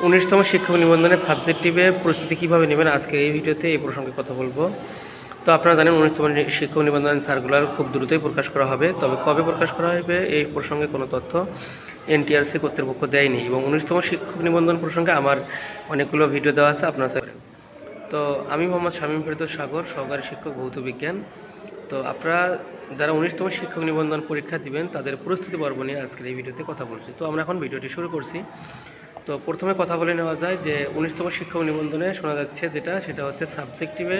19তম শিক্ষক নিবন্ধনের সাবজেক্টিভে প্রস্তুতি কীভাবে নেবেন আজকে এই ভিডিওতে এই প্রসঙ্গে কথা বলবো। তো আপনারা জানেন 19তম শিক্ষক নিবন্ধন সার্কুলার খুব দ্রুতই প্রকাশ করা হবে, তবে কবে প্রকাশ করা হবে এই প্রসঙ্গে কোনো তথ্য এনটিআরসি কর্তৃপক্ষ দেয়নি এবং 19তম শিক্ষক নিবন্ধন প্রসঙ্গে আমার অনেকগুলো ভিডিও দেওয়া আছে, আপনারা চাইবেন। তো আমি মোহাম্মদ শামীম ফেরদৌস সাগর, সহকারী শিক্ষক ভৌত বিজ্ঞান। তো আপনারা যারা 19তম শিক্ষক নিবন্ধন পরীক্ষা দিবেন তাদের প্রস্তুতি পর্ব নিয়ে আজকের এই ভিডিওতে কথা বলছি। তো আমরা এখন ভিডিওটি শুরু করছি। তো প্রথমে কথা বলে নেওয়া যায় যে 19তম শিক্ষক নিবন্ধনে শোনা যাচ্ছে সেটা হচ্ছে সাবজেক্টিভে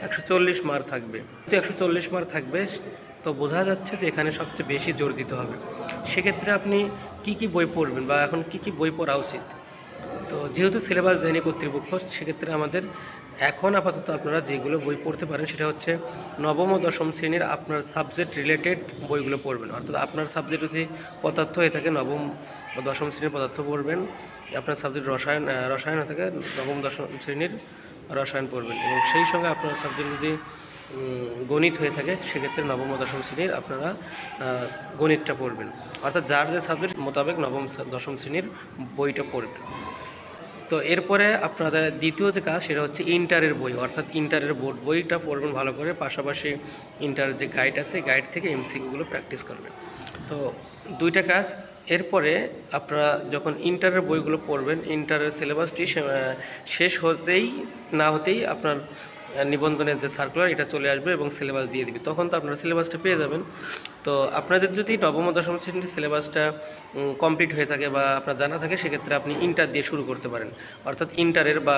140 মার্ক থাকবে। যদি 140 মার্ক থাকবে তো বোঝা যাচ্ছে যে এখানে সবচেয়ে বেশি জোর দিতে হবে। সেক্ষেত্রে আপনি কি বই পড়বেন বা এখন কি বই পড়া উচিত। তো যেহেতু সিলেবাস দেয়নি কর্তৃপক্ষ, সেক্ষেত্রে আমাদের এখন আপাতত আপনারা যেগুলো বই পড়তে পারেন সেটা হচ্ছে নবম ও দশম শ্রেণীর আপনার সাবজেক্ট রিলেটেড বইগুলো পড়বেন। অর্থাৎ আপনার সাবজেক্ট যদি পদার্থ হয়ে থাকে নবম ও দশম শ্রেণীর পদার্থ পড়বেন, আপনার সাবজেক্ট রসায়ন হয়ে থাকে নবম দশম শ্রেণীর রসায়ন পড়বেন, এবং সেই সঙ্গে আপনার সাবজেক্ট যদি গণিত হয়ে থাকে সেক্ষেত্রে নবম ও দশম শ্রেণীর আপনারা গণিতটা পড়বেন। অর্থাৎ যার যে সাবজেক্ট মোতাবেক নবম দশম শ্রেণীর বইটা পড়বেন। তো এরপরে আপনাদের দ্বিতীয় যে কাজ সেটা হচ্ছে ইন্টারের বই, অর্থাৎ ইন্টারের বোর্ড বইটা পড়বেন ভালো করে, পাশাপাশি ইন্টারের যে গাইড আছে গাইড থেকে এমসিকিউগুলো প্র্যাকটিস করবেন। তো দুইটা কাজ। এরপরে আপনারা যখন ইন্টারের বইগুলো পড়বেন, ইন্টারের সিলেবাসটি শেষ হতেই না হতেই আপনার নিবন্ধনের যে সার্কুলার এটা চলে আসবে এবং সিলেবাস দিয়ে দিবে, তখন তো আপনারা সিলেবাসটা পেয়ে যাবেন। তো আপনাদের যদি নবম ও দশম শ্রেণীর সিলেবাসটা কমপ্লিট হয়ে থাকে বা আপনার জানা থাকে, সেক্ষেত্রে আপনি ইন্টার দিয়ে শুরু করতে পারেন। অর্থাৎ ইন্টারের বা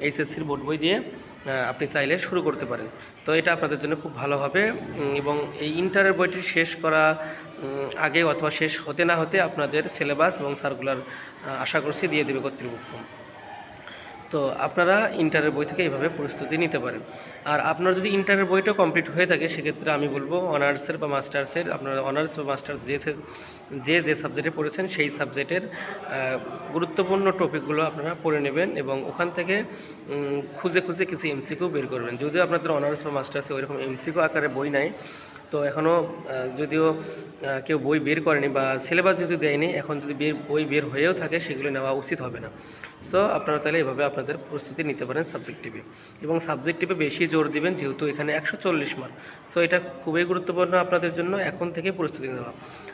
এইচএসসির বোর্ড বই দিয়ে আপনি চাইলে শুরু করতে পারেন। তো এটা আপনাদের জন্য খুব ভালো হবে, এবং এই ইন্টারের বইটি শেষ করা আগে অথবা শেষ হতে না হতে আপনাদের সিলেবাস এবং সার্কুলার আশা করছি দিয়ে দেবে কর্তৃপক্ষ। তো আপনারা ইন্টারের বই থেকে এইভাবে প্রস্তুতি নিতে পারেন। আর আপনার যদি ইন্টারের বইটা কমপ্লিট হয়ে থাকে, সেক্ষেত্রে আমি বলবো অনার্সের বা মাস্টার্সের, আপনারা অনার্স বা মাস্টার্স যে সাবজেক্টে পড়েছেন সেই সাবজেক্টের গুরুত্বপূর্ণ টপিকগুলো আপনারা পড়ে নেবেন এবং ওখান থেকে খুঁজে কিছু এমসিকিউ বের করবেন। যদিও আপনাদের অনার্স বা মাস্টার্সে ওইরকম এমসিকিউ আকারে বই নাই, তো এখনও যদিও কেউ বই বের করেনি বা সিলেবাস যদি দেয়নি, এখন যদি বই বের হয়েও থাকে সেগুলো নেওয়া উচিত হবে না। সো আপনারা চাইলে এভাবে আপনাদের প্রস্তুতি নিতে পারেন সাবজেক্টিভে, এবং সাবজেক্টিভে বেশি জোর দিবেন যেহেতু এখানে 140 মার্ক। সো এটা খুবই গুরুত্বপূর্ণ আপনাদের জন্য এখন থেকে প্রস্তুতি নেওয়া।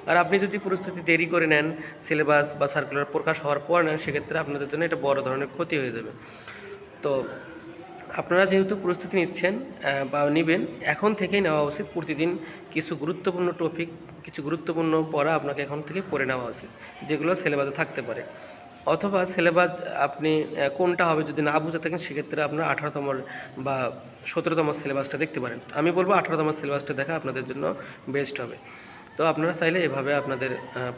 আর আপনি যদি প্রস্তুতি দেরি করে নেন, সিলেবাস বা সার্কুলার প্রকাশ হওয়ার পর নেন, সেক্ষেত্রে আপনাদের জন্য এটা বড় ধরনের ক্ষতি হয়ে যাবে। তো আপনারা যেহেতু প্রস্তুতি নিচ্ছেন বা নেবেন, এখন থেকেই নেওয়া উচিত। প্রতিদিন কিছু গুরুত্বপূর্ণ টপিক, কিছু গুরুত্বপূর্ণ পড়া আপনাকে এখন থেকে পড়ে নেওয়া উচিত, যেগুলো সিলেবাসে থাকতে পারে। অথবা সিলেবাস আপনি কোনটা হবে যদি না বুঝে থাকেন, সেক্ষেত্রে আপনারা 18তম বা 17তম সিলেবাসটা দেখতে পারেন। আমি বলবো 18তম সিলেবাসটা দেখা আপনাদের জন্য বেস্ট হবে। তো আপনারা চাইলে এভাবে আপনাদের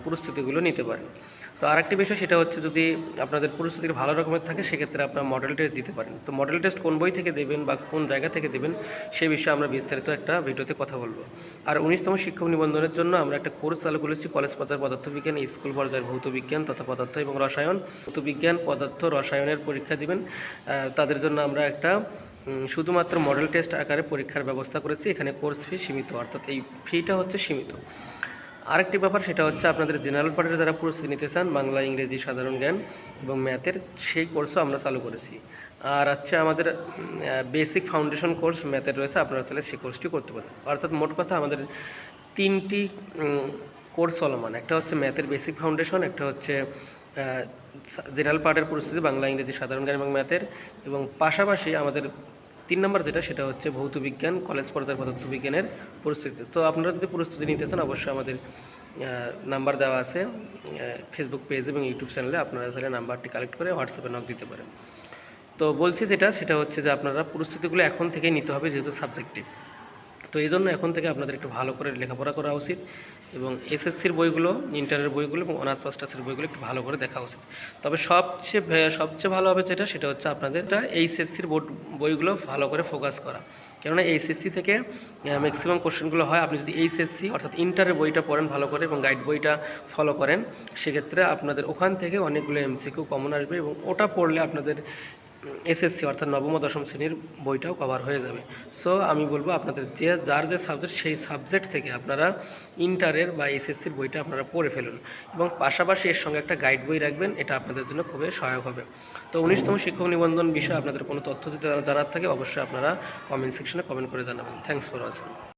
প্রস্তুতিগুলো নিতে পারেন। তো আরেকটি বিষয় সেটা হচ্ছে, যদি আপনাদের প্রস্তুতি ভালো রকমের থাকে, সেক্ষেত্রে আপনারা মডেল টেস্ট দিতে পারেন। তো মডেল টেস্ট কোন বই থেকে দেবেন বা কোন জায়গা থেকে দেবেন সে বিষয়ে আমরা বিস্তারিত একটা ভিডিওতে কথা বলবো। আর 19তম শিক্ষক নিবন্ধনের জন্য আমরা একটা কোর্স চালু করেছি, কলেজ পর্যায়ের পদার্থবিজ্ঞান, স্কুল পর্যায়ের ভৌত বিজ্ঞান তথা পদার্থ এবং রসায়ন। ভৌত বিজ্ঞান, পদার্থ, রসায়নের পরীক্ষা দিবেন তাদের জন্য আমরা একটা শুধুমাত্র মডেল টেস্ট আকারে পরীক্ষার ব্যবস্থা করেছি। এখানে কোর্স ফি সীমিত, অর্থাৎ এই ফিটা হচ্ছে সীমিত। আরেকটি ব্যাপার সেটা হচ্ছে, আপনাদের জেনারেল পার্টের যারা প্রস্তুতি নিতে চান, বাংলা, ইংরেজি, সাধারণ জ্ঞান এবং ম্যাথের, সেই কোর্সও আমরা চালু করেছি। আর আমাদের বেসিক ফাউন্ডেশন কোর্স ম্যাথের রয়েছে, আপনারা চাইলে সেই কোর্সটি করতে পারেন। অর্থাৎ মোট কথা আমাদের 3টি কোর্স চলমান। একটা হচ্ছে ম্যাথের বেসিক ফাউন্ডেশন, একটা হচ্ছে জেনারেল পার্টের প্রস্তুতি বাংলা, ইংরেজি, সাধারণ জ্ঞান এবং ম্যাথের, এবং পাশাপাশি আমাদের 3 নম্বর সেটা হচ্ছে ভৌত বিজ্ঞান, কলেজ পর্যায়ের পদার্থবিজ্ঞানের প্রস্তুতি। তো আপনারা যদি প্রস্তুতি নিতে চান, অবশ্যই আমাদের নাম্বার দেওয়া আছে ফেসবুক পেজ এবং ইউটিউব চ্যানেলে, আপনারা চাইলে নাম্বারটি কালেক্ট করে হোয়াটসঅ্যাপে নক দিতে পারেন। তো বলছি সেটা হচ্ছে যে আপনারা প্রস্তুতিগুলো এখন থেকেই নিতে হবে, যেহেতু সাবজেক্টিভ। তো এই জন্য এখন থেকে আপনাদের একটু ভালো করে লেখাপড়া করা উচিত, এবং এসএসসির বইগুলো, ইন্টারের বইগুলো এবং অনার্স মাস্টার্সের বইগুলো একটু ভালো করে দেখা উচিত। তবে সবচেয়ে ভালো হবে সেটা হচ্ছে আপনাদের এইচএসসির বইগুলো ভালো করে ফোকাস করা। কেননা এইচএসসি থেকে ম্যাক্সিমাম কোশ্চেনগুলো হয়। আপনি যদি এইচএসসি অর্থাৎ ইন্টারের বইটা পড়েন ভালো করে এবং গাইড বইটা ফলো করেন, সেক্ষেত্রে আপনাদের ওখান থেকে অনেকগুলো এমসিকিউ কমন আসবে, এবং ওটা পড়লে আপনাদের এসএসসি অর্থাৎ নবম ও দশম শ্রেণীর বইটাও কভার হয়ে যাবে। সো আমি বলবো আপনাদের যার যে সাবজেক্ট সেই সাবজেক্ট থেকে আপনারা ইন্টারের বা এসএসসির বইটা আপনারা পড়ে ফেলুন এবং পাশাপাশি এর সঙ্গে একটা গাইড বই রাখবেন, এটা আপনাদের জন্য খুবই সহায়ক হবে। তো 19তম শিক্ষক নিবন্ধন বিষয়ে আপনাদের কোনো তথ্য যদি জানার থাকে অবশ্যই আপনারা কমেন্ট সেকশনে কমেন্ট করে জানাবেন। Thanks for watching.